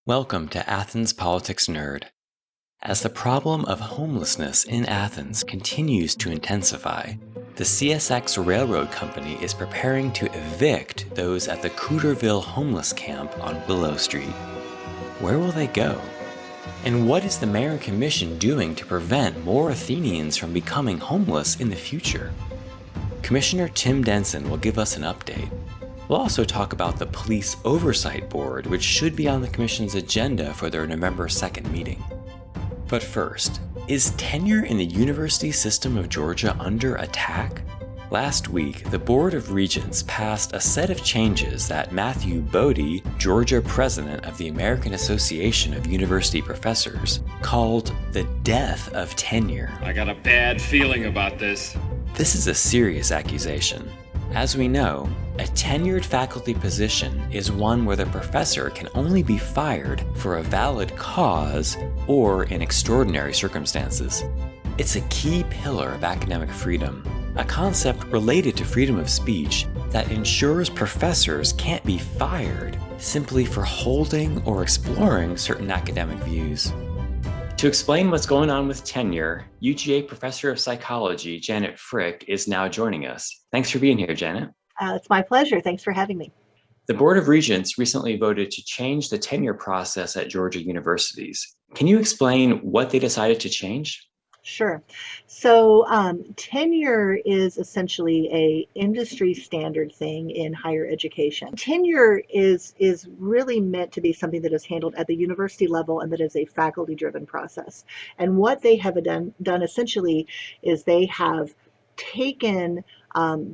Welcome to Athens Politics Nerd. As the problem of homelessness in Athens continues to intensify, the CSX Railroad Company is preparing to evict those at the Cooterville homeless camp on Willow Street. Where will they go? And what is the Mayor and Commission doing to prevent more Athenians from becoming homeless in the future? Commissioner Tim Denson will give us an update. We'll also talk about the Police Oversight Board, which should be on the Commission's agenda for their November 2nd meeting. But first, is tenure in the university system of Georgia under attack? Last week, the Board of Regents passed a set of changes that Matthew Bodie, Georgia president of the American Association of University Professors, called the death of tenure. I got a bad feeling about this. This is a serious accusation. As we know, a tenured faculty position is one where the professor can only be fired for a valid cause or in extraordinary circumstances. It's a key pillar of academic freedom, a concept related to freedom of speech that ensures professors can't be fired simply for holding or exploring certain academic views. To explain what's going on with tenure, UGA Professor of Psychology Janet Frick is now joining us. Thanks for being here, Janet. It's my pleasure. Thanks for having me. The Board of Regents recently voted to change the tenure process at Georgia universities. Can you explain what they decided to change? Sure. So tenure is essentially a industry standard thing in higher education. Tenure is really meant to be something that is handled at the university level and that is a faculty-driven process. And what they have done essentially is they have taken,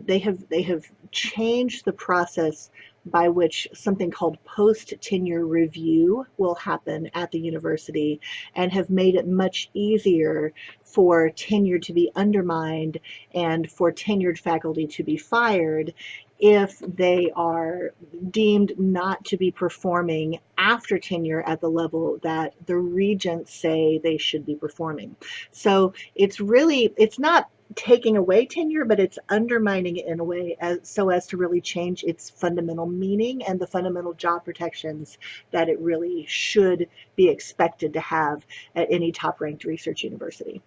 they have changed the process by which something called post-tenure review will happen at the university and have made it much easier for tenure to be undermined and for tenured faculty to be fired if they are deemed not to be performing after tenure at the level that the regents say they should be performing. So it's not taking away tenure, but it's undermining it in a way so as to really change its fundamental meaning and the fundamental job protections that it really should be expected to have at any top-ranked research university.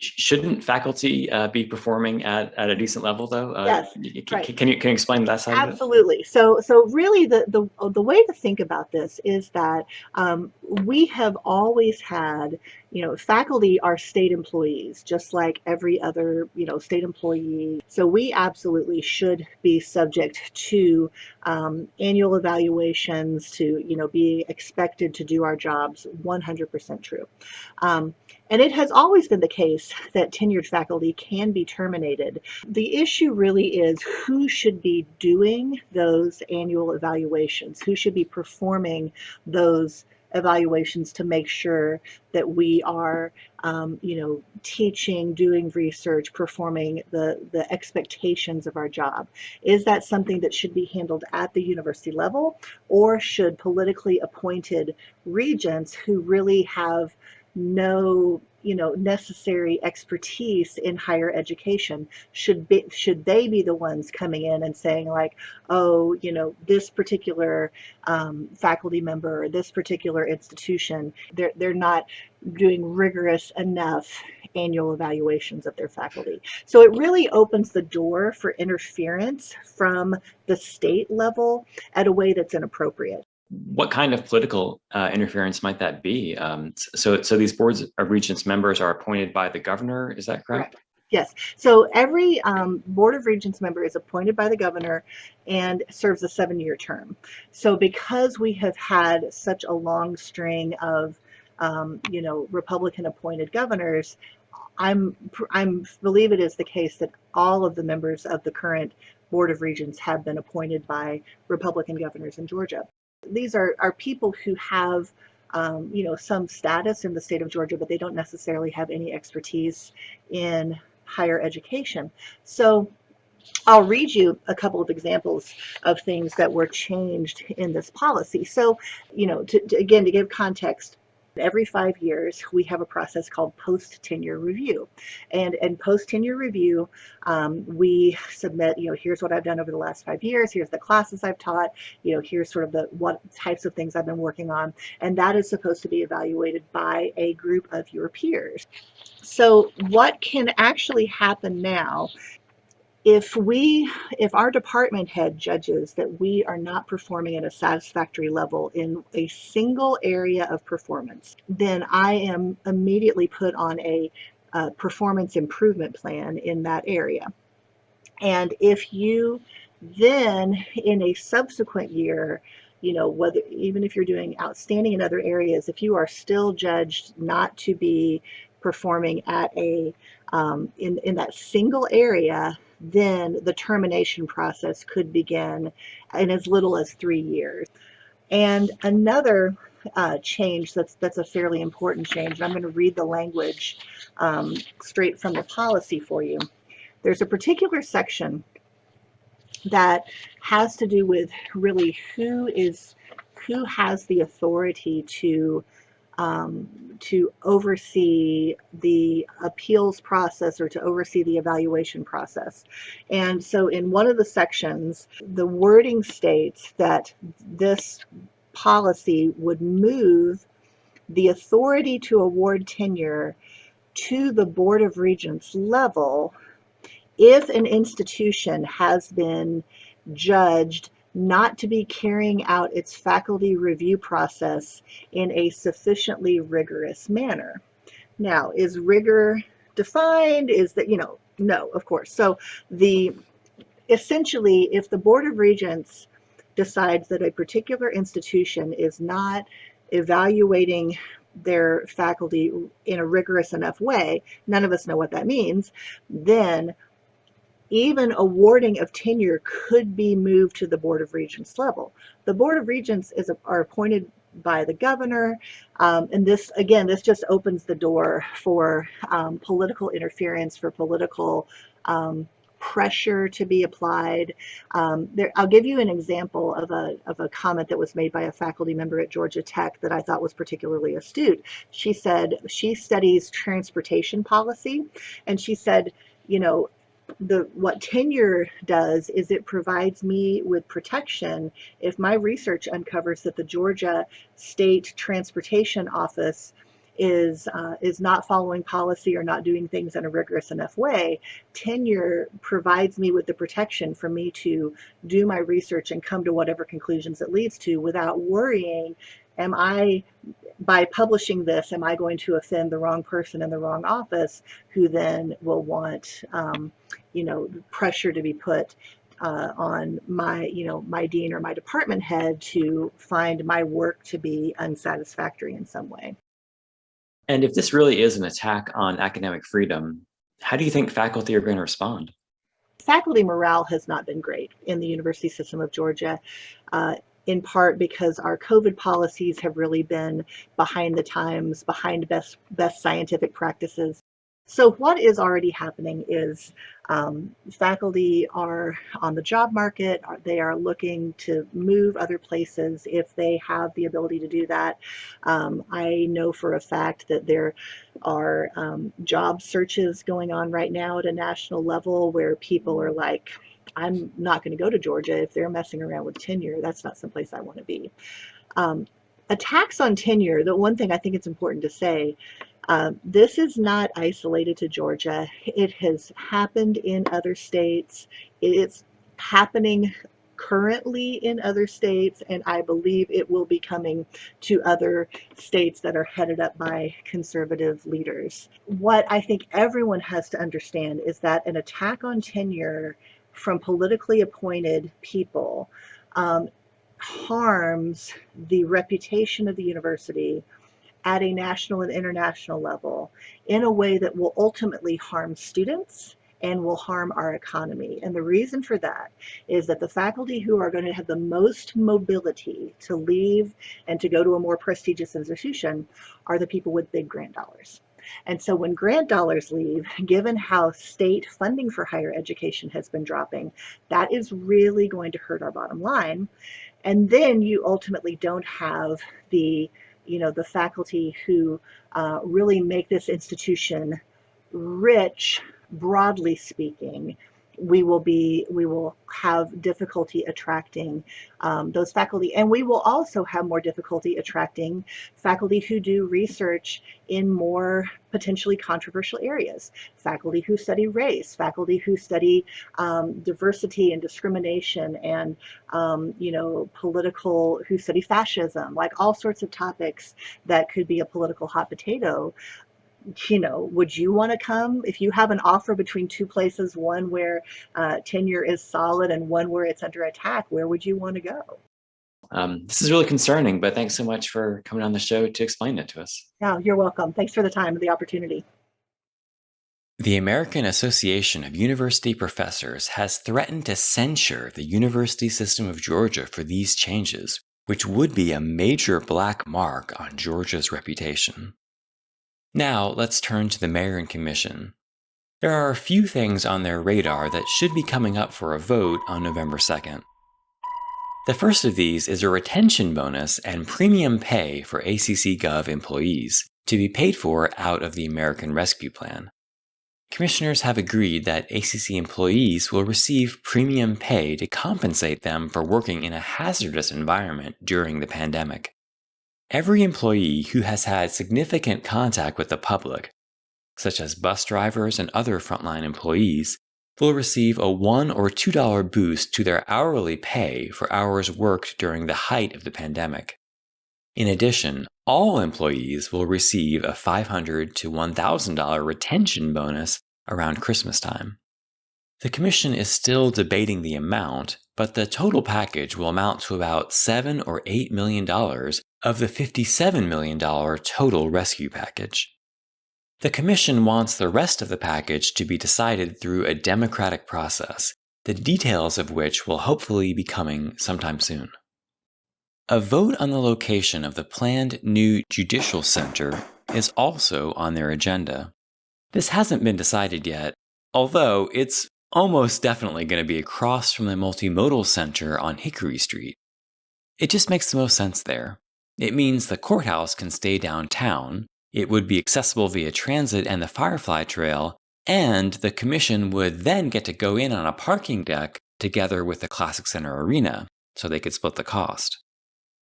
Shouldn't faculty be performing at a decent level, though? Yes. Right. Can you explain that side of it? Absolutely. So really the way to think about this is that we have always had, faculty are state employees, just like every other, state employee. So we absolutely should be subject to annual evaluations, to, be expected to do our jobs. 100% true. And it has always been the case that tenured faculty can be terminated. The issue really is who should be doing those annual evaluations, who should be performing those evaluations to make sure that we are, teaching, doing research, performing the expectations of our job. Is that something that should be handled at the university level, or should politically appointed regents who really have no necessary expertise in higher education, should they be the ones coming in and saying like, oh, this particular faculty member or this particular institution, they're not doing rigorous enough annual evaluations of their faculty. So it really opens the door for interference from the state level at a way that's inappropriate. What kind of political interference might that be? So these boards of regents members are appointed by the governor, is that correct? Yes. So every Board of Regents member is appointed by the governor and serves a 7-year term. So because we have had such a long string of, Republican appointed governors, I believe it is the case that all of the members of the current Board of Regents have been appointed by Republican governors in Georgia. These are people who have, some status in the state of Georgia, but they don't necessarily have any expertise in higher education. So I'll read you a couple of examples of things that were changed in this policy. So, to give context, Every 5 years, we have a process called post-tenure review. And post-tenure review, we submit, here's what I've done over the last 5 years, here's the classes I've taught, here's sort of what types of things I've been working on. And that is supposed to be evaluated by a group of your peers. So what can actually happen now if our department head judges that we are not performing at a satisfactory level in a single area of performance, then I am immediately put on a performance improvement plan in that area. And if you then in a subsequent year, whether even if you're doing outstanding in other areas, if you are still judged not to be performing at a in that single area, then the termination process could begin in as little as 3 years. And another change that's a fairly important change, and I'm going to read the language straight from the policy for you. There's a particular section that has to do with really who has the authority to oversee the appeals process or to oversee the evaluation process. And so in one of the sections, the wording states that this policy would move the authority to award tenure to the Board of Regents level if an institution has been judged not to be carrying out its faculty review process in a sufficiently rigorous manner. Now, is rigor defined? Is that, no, of course. So essentially, if the Board of Regents decides that a particular institution is not evaluating their faculty in a rigorous enough way, none of us know what that means, then even awarding of tenure could be moved to the Board of Regents level. The Board of Regents are appointed by the governor, and this just opens the door for political interference, for political pressure to be applied. I'll give you an example of a comment that was made by a faculty member at Georgia Tech that I thought was particularly astute. She said she studies transportation policy, and she said, what tenure does is it provides me with protection if my research uncovers that the Georgia State Transportation Office is not following policy or not doing things in a rigorous enough way. Tenure provides me with the protection for me to do my research and come to whatever conclusions it leads to without worrying, by publishing this, am I going to offend the wrong person in the wrong office who then will want, pressure to be put on my dean or my department head to find my work to be unsatisfactory in some way. And if this really is an attack on academic freedom, how do you think faculty are going to respond? Faculty morale has not been great in the university system of Georgia. In part because our COVID policies have really been behind the times, behind best scientific practices. So what is already happening is faculty are on the job market. They are looking to move other places if they have the ability to do that. I know for a fact that there are job searches going on right now at a national level where people are like, I'm not going to go to Georgia if they're messing around with tenure. That's not someplace I want to be. Attacks on tenure, the one thing I think it's important to say, this is not isolated to Georgia. It has happened in other states. It's happening currently in other states, and I believe it will be coming to other states that are headed up by conservative leaders. What I think everyone has to understand is that an attack on tenure from politically appointed people harms the reputation of the university at a national and international level in a way that will ultimately harm students and will harm our economy. And the reason for that is that the faculty who are going to have the most mobility to leave and to go to a more prestigious institution are the people with big grant dollars. And so when grant dollars leave, given how state funding for higher education has been dropping, that is really going to hurt our bottom line. And then you ultimately don't have the the faculty who really make this institution rich, broadly speaking, we will have difficulty attracting those faculty, and we will also have more difficulty attracting faculty who do research in more potentially controversial areas, faculty who study race, faculty who study diversity and discrimination, and political, who study fascism, like all sorts of topics that could be a political hot potato. Would you want to come if you have an offer between two places, one where tenure is solid and one where it's under attack? Where would you want to go? This is really concerning, but thanks so much for coming on the show to explain it to us. Yeah, you're welcome. Thanks for the time and the opportunity. The American Association of University Professors has threatened to censure the University System of Georgia for these changes, which would be a major black mark on Georgia's reputation. Now, let's turn to the mayor and commission. There are a few things on their radar that should be coming up for a vote on November 2nd. The first of these is a retention bonus and premium pay for ACC Gov employees to be paid for out of the American Rescue Plan. Commissioners have agreed that ACC employees will receive premium pay to compensate them for working in a hazardous environment during the pandemic. Every employee who has had significant contact with the public, such as bus drivers and other frontline employees, will receive a $1 or $2 boost to their hourly pay for hours worked during the height of the pandemic. In addition, all employees will receive a $500 to $1,000 retention bonus around Christmas time. The Commission is still debating the amount, but the total package will amount to about $7 or $8 million of the $57 million total rescue package. The Commission wants the rest of the package to be decided through a democratic process, the details of which will hopefully be coming sometime soon. A vote on the location of the planned new Judicial Center is also on their agenda. This hasn't been decided yet, although it's almost definitely going to be across from the Multimodal Center on Hickory Street. It just makes the most sense there. It means the courthouse can stay downtown, it would be accessible via transit and the Firefly Trail, and the Commission would then get to go in on a parking deck together with the Classic Center Arena, so they could split the cost.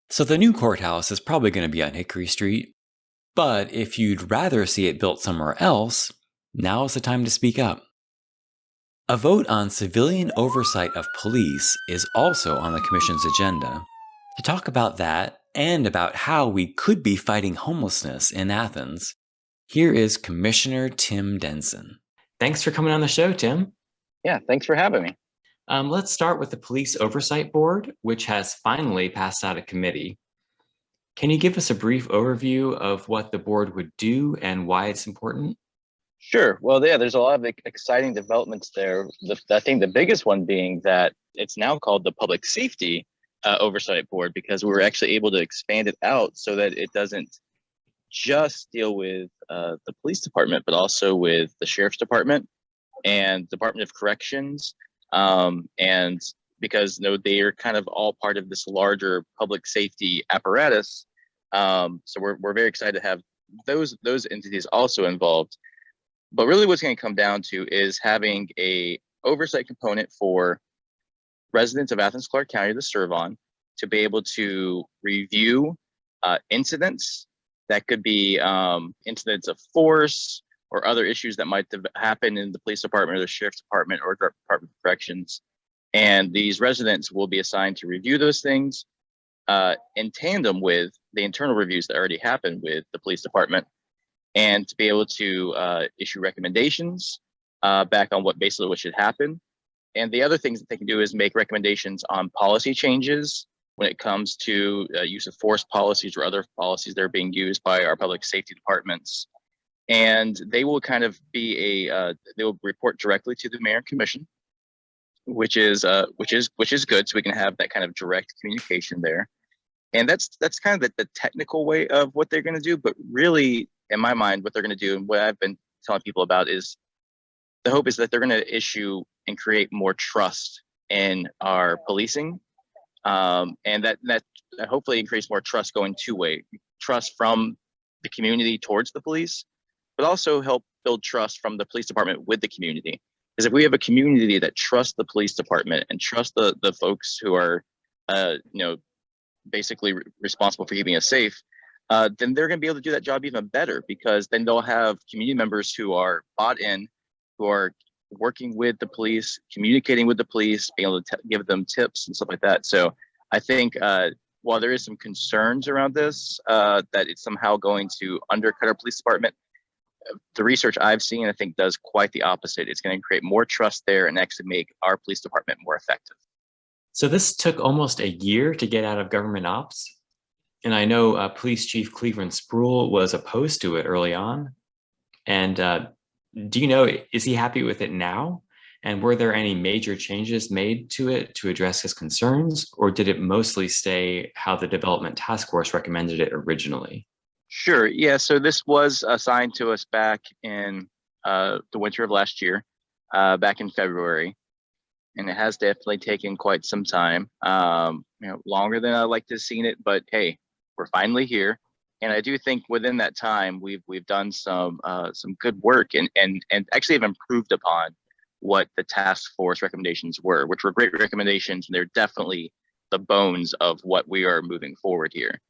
So the new courthouse is probably going to be on Hickory Street, but if you'd rather see it built somewhere else, now is the time to speak up. A vote on civilian oversight of police is also on the Commission's agenda. To talk about that, and about how we could be fighting homelessness in Athens, here is Commissioner Tim Denson. Thanks for coming on the show, Tim. Yeah, thanks for having me. Let's start with the Police Oversight Board, which has finally passed out a committee. Can you give us a brief overview of what the board would do and why it's important? Sure. Well, yeah, there's a lot of exciting developments there. I think the biggest one being that it's now called the Public Safety Oversight Board, because we were actually able to expand it out so that it doesn't just deal with the police department, but also with the sheriff's department and Department of Corrections. And because they are kind of all part of this larger public safety apparatus. So we're very excited to have those entities also involved. But really what's going to come down to is having a oversight component for residents of Athens-Clarke County to serve on, to be able to review incidents that could be incidents of force or other issues that might happen in the police department or the sheriff's department or Department of Corrections. And these residents will be assigned to review those things in tandem with the internal reviews that already happen with the police department, and to be able to issue recommendations back on what should happen. And the other things that they can do is make recommendations on policy changes when it comes to use of force policies or other policies that are being used by our public safety departments. And they will kind of be they will report directly to the mayor and commission, which is good. So we can have that kind of direct communication there. And that's kind of the technical way of what they're going to do. But really, in my mind, what they're going to do and what I've been telling people about is the hope is that they're going to issue and create more trust in our policing And that hopefully increase more trust going two-way, trust from the community towards the police, but also help build trust from the police department with the community. Because if we have a community that trusts the police department and trust the folks who are, basically responsible for keeping us safe, then they're going to be able to do that job even better, because then they'll have community members who are bought in, who are working with the police, communicating with the police, being able to give them tips and stuff like that. So I think while there is some concerns around this, that it's somehow going to undercut our police department, the research I've seen, I think, does quite the opposite. It's going to create more trust there and actually make our police department more effective. So this took almost a year to get out of government ops. And I know Police Chief Cleveland Spruill was opposed to it early on. And do you know, is he happy with it now? And were there any major changes made to it to address his concerns? Or did it mostly stay how the Development Task Force recommended it originally? Sure. Yeah. So this was assigned to us back in the winter of last year, back in February. And it has definitely taken quite some time, longer than I'd like to have seen it. But hey, we're finally here. And I do think within that time, we've done some good work and actually have improved upon what the task force recommendations were, which were great recommendations. And they're definitely the bones of what we are moving forward here.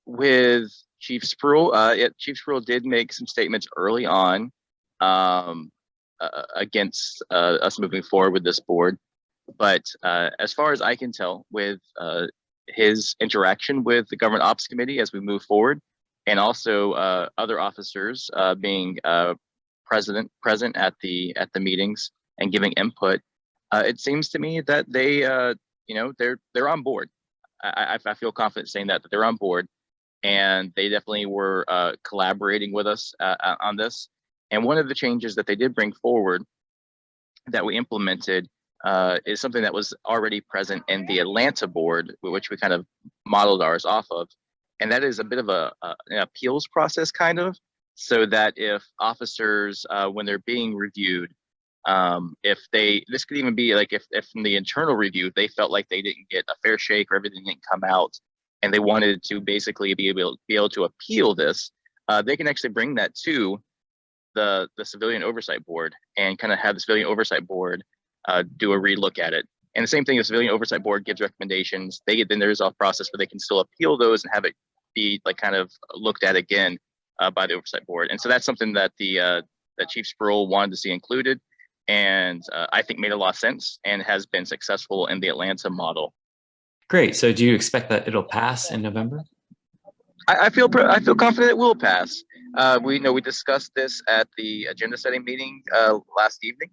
With Chief Spruill, Chief Spruill did make some statements early on against us moving forward with this board. But as far as I can tell, with his interaction with the Government Ops Committee as we move forward, and also other officers being present at the meetings and giving input, it seems to me that they, they're on board. I feel confident saying that they're on board. And they definitely were collaborating with us on this. And one of the changes that they did bring forward that we implemented is something that was already present in the Atlanta board, which we kind of modeled ours off of. And that is a bit of an appeals process, kind of, so that if officers, when they're being reviewed, this could even be like if from the internal review, they felt like they didn't get a fair shake or everything didn't come out, and they wanted to basically be able to appeal this, they can actually bring that to the Civilian Oversight Board and kind of have the Civilian Oversight Board do a relook at it. And the same thing, the Civilian Oversight Board gives recommendations. Then there's a process where they can still appeal those and have it be like kind of looked at again by the Oversight Board. And so that's something that that Chief Spruill wanted to see included, and I think made a lot of sense and has been successful in the Atlanta model. Great. So do you expect that it'll pass in November? I feel confident it will pass. We discussed this at the agenda setting meeting last evening,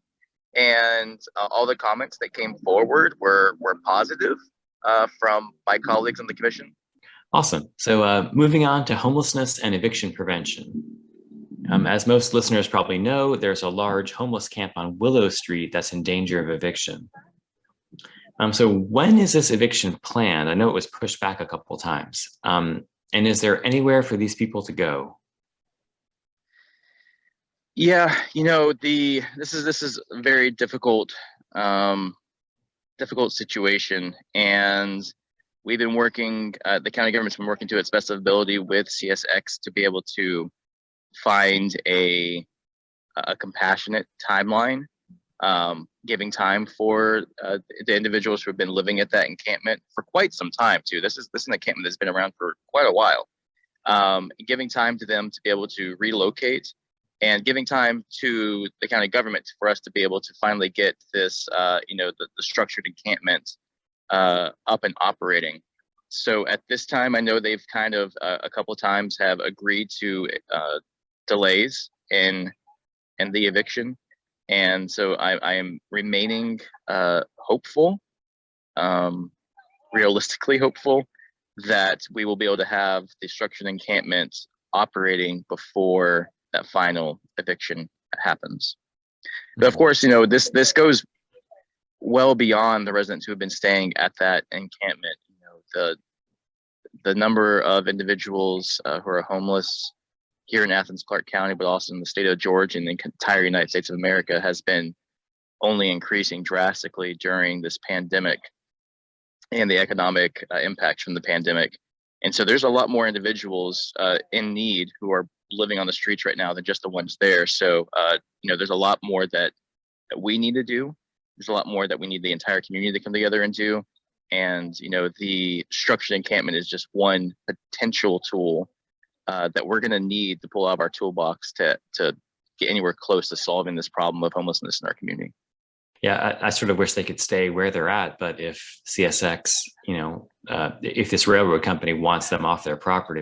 and all the comments that came forward were positive from my colleagues on the commission. Awesome. So moving on to homelessness and eviction prevention. As most listeners probably know, there's a large homeless camp on Willow Street that's in danger of eviction. So when is this eviction planned? I know it was pushed back a couple of times. And is there anywhere for these people to go? Yeah, this is a very difficult situation, and we've been working. The county government's been working to its best ability with CSX to be able to find a compassionate timeline, giving time for the individuals who have been living at that encampment for quite some time too. This is an encampment that's been around for quite a while. Giving time to them to be able to relocate, and giving time to the county government for us to be able to finally get this, the structured encampment up and operating. So at this time, I know they've kind of a couple of times have agreed to delays in the eviction. And so I am remaining hopeful, realistically hopeful, that we will be able to have the structured encampment operating before that final eviction happens. But of course, this goes well beyond the residents who have been staying at that encampment. The number of individuals who are homeless here in Athens-Clarke County, but also in the state of Georgia and the entire United States of America, has been only increasing drastically during this pandemic. and the economic impacts from the pandemic. And so there's a lot more individuals in need who are living on the streets right now than just the ones there. So, there's a lot more that we need to do. There's a lot more that we need the entire community to come together and do. And, the structured encampment is just one potential tool that we're going to need to pull out of our toolbox to get anywhere close to solving this problem of homelessness in our community. Yeah, I sort of wish they could stay where they're at, but if CSX, if this railroad company wants them off their property,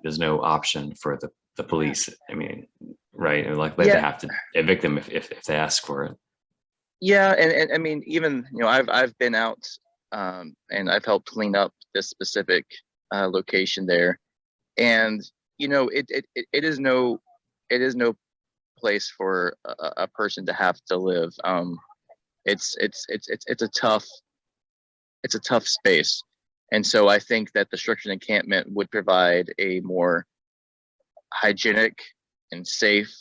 there's no option for the police. I mean, right? Like they have to evict them if they ask for it. Yeah, and I mean, even I've been out and I've helped clean up this specific location there, and it is no place for a person to have to live. It's a tough space, and so I think that the structured encampment would provide a more hygienic and safe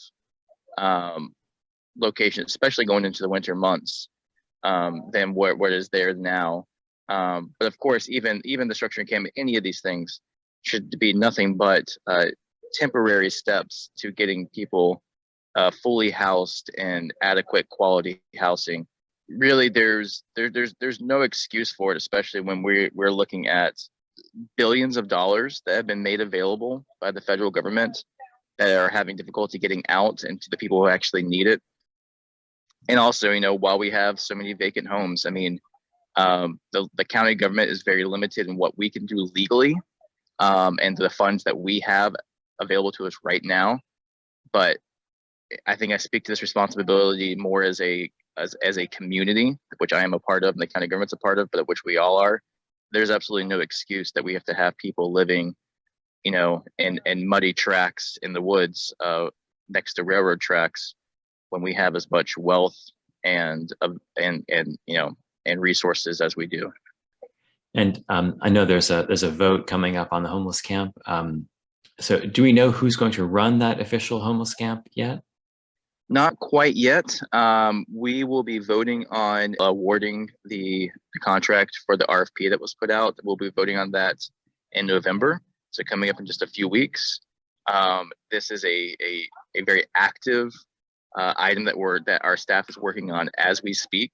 location, especially going into the winter months, than what is there now. But of course, even the structured encampment, any of these things should be nothing but temporary steps to getting people fully housed and adequate quality housing. Really, there's no excuse for it, especially when we're looking at billions of dollars that have been made available by the federal government that are having difficulty getting out and to the people who actually need it. And also, while we have so many vacant homes, I mean, the county government is very limited in what we can do legally, and the funds that we have available to us right now. But I think I speak to this responsibility more as a community, which I am a part of and the county government's a part of, but which we all are. There's absolutely no excuse that we have to have people living, in muddy tracks in the woods next to railroad tracks when we have as much wealth and resources as we do. And I know there's a vote coming up on the homeless camp. So do we know who's going to run that official homeless camp yet? Not quite yet. We will be voting on awarding the contract for the RFP that was put out. We'll be voting on that in November. So coming up in just a few weeks. This is a very active item that our staff is working on as we speak,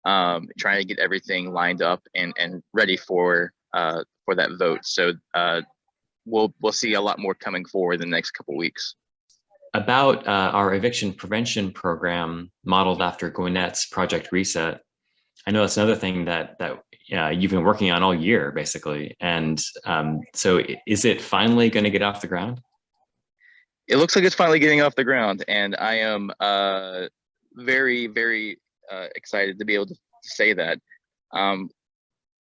trying to get everything lined up and ready for that vote. So we'll see a lot more coming forward in the next couple of weeks. About our eviction prevention program modeled after Gwinnett's Project Reset. I know that's another thing that you've been working on all year, basically. And so is it finally going to get off the ground? It looks like it's finally getting off the ground, and I am very, very excited to be able to say that.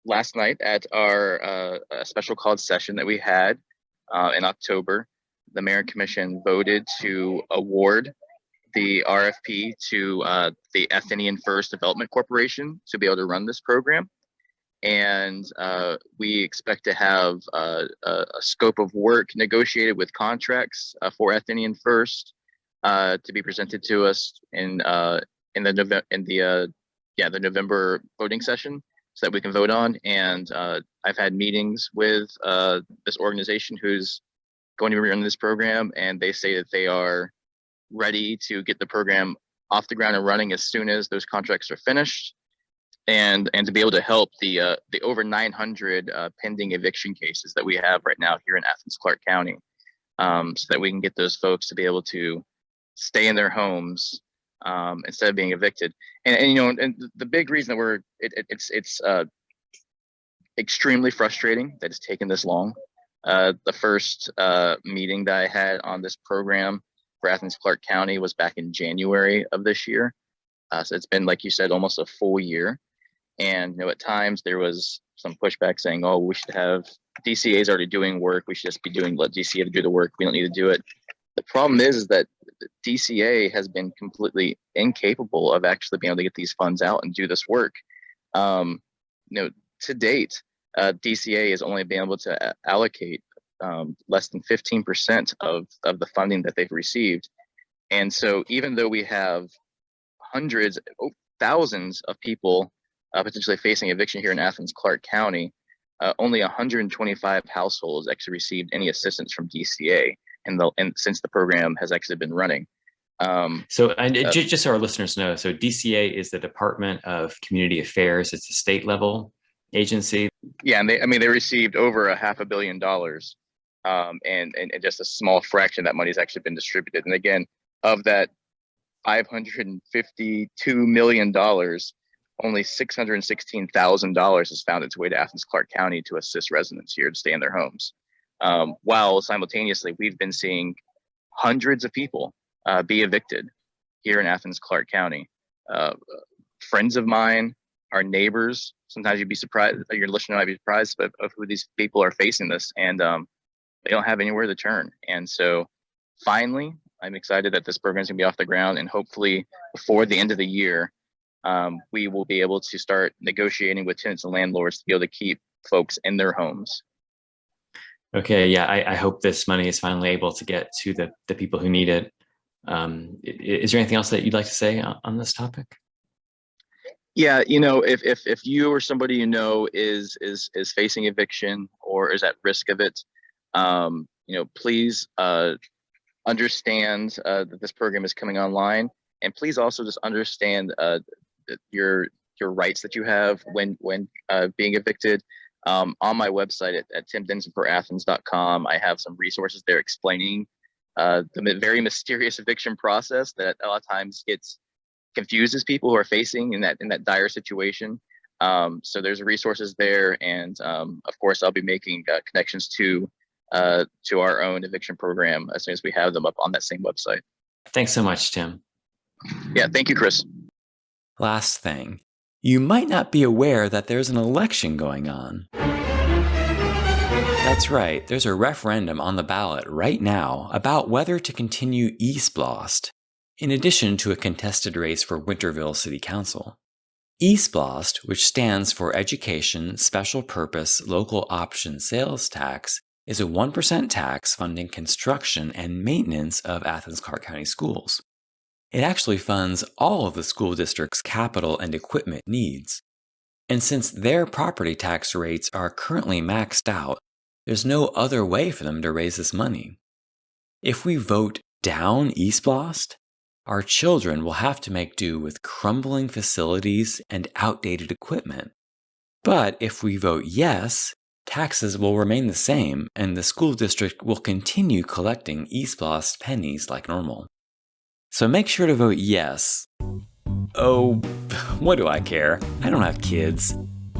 Last night at our special called session that we had in October, the Mayor and Commission voted to award the RFP to the Athens First Development Corporation to be able to run this program. And we expect to have a scope of work negotiated with contracts for Athens First to be presented to us in the November voting session, so that we can vote on. And I've had meetings with this organization who's going to be running this program, and they say that they are ready to get the program off the ground and running as soon as those contracts are finished, and to be able to help the over 900 pending eviction cases that we have right now here in Athens-Clarke County, so that we can get those folks to be able to stay in their homes instead of being evicted. And the big reason that it's extremely frustrating that it's taken this long. The first meeting that I had on this program for Athens-Clarke County was back in January of this year. So it's been, like you said, almost a full year. And at times there was some pushback saying, "Oh, we should have DCA is already doing work. We should just let DCA do the work. We don't need to do it." The problem is that DCA has been completely incapable of actually being able to get these funds out and do this work. To date, DCA has only been able to allocate less than 15% of the funding that they've received. And so even though we have hundreds, thousands of people potentially facing eviction here in Athens-Clarke County, only 125 households actually received any assistance from DCA, and since the program has actually been running. Just so our listeners know, so DCA is the Department of Community Affairs. It's a state level agency. Yeah, and they received over $500 million, and just a small fraction of that money has actually been distributed. And again, of that $552 million, only $616,000 has found its way to Athens-Clarke County to assist residents here to stay in their homes. While simultaneously, we've been seeing hundreds of people be evicted here in Athens-Clarke County. Friends of mine, our neighbors, sometimes you'd be surprised, your listener might be surprised of who these people are facing this, and they don't have anywhere to turn. And so finally, I'm excited that this program is going to be off the ground, and hopefully before the end of the year, we will be able to start negotiating with tenants and landlords to be able to keep folks in their homes. Okay, yeah, I hope this money is finally able to get to the people who need it. Is there anything else that you'd like to say on this topic? Yeah, if you or somebody you know is facing eviction or is at risk of it, please understand that this program is coming online, and please also just understand your rights that you have when being evicted. On my website at timdensonforathens.com, I have some resources there explaining the very mysterious eviction process that a lot of times confuses people who are facing in that dire situation. So there's resources there, and of course I'll be making connections to our own eviction program as soon as we have them up on that same website. Thanks so much, Tim. Yeah, thank you, Chris. Last thing, you might not be aware that there's an election going on. That's right, there's a referendum on the ballot right now about whether to continue East Blast, in addition to a contested race for Winterville City Council. East Blast, which stands for Education Special Purpose Local Option Sales Tax, is a 1% tax funding construction and maintenance of Athens-Clarke County schools. It actually funds all of the school district's capital and equipment needs. And since their property tax rates are currently maxed out, there's no other way for them to raise this money. If we vote down East Blast, our children will have to make do with crumbling facilities and outdated equipment. But if we vote yes, taxes will remain the same, and the school district will continue collecting East Blast pennies like normal. So make sure to vote yes. Oh, what do I care? I don't have kids.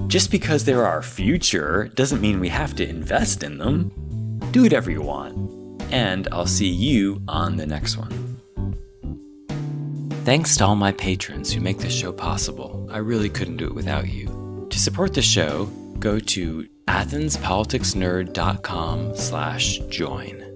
Just because they're our future doesn't mean we have to invest in them. Do whatever you want. And I'll see you on the next one. Thanks to all my patrons who make this show possible. I really couldn't do it without you. To support the show, go to athenspoliticsnerd.com/join.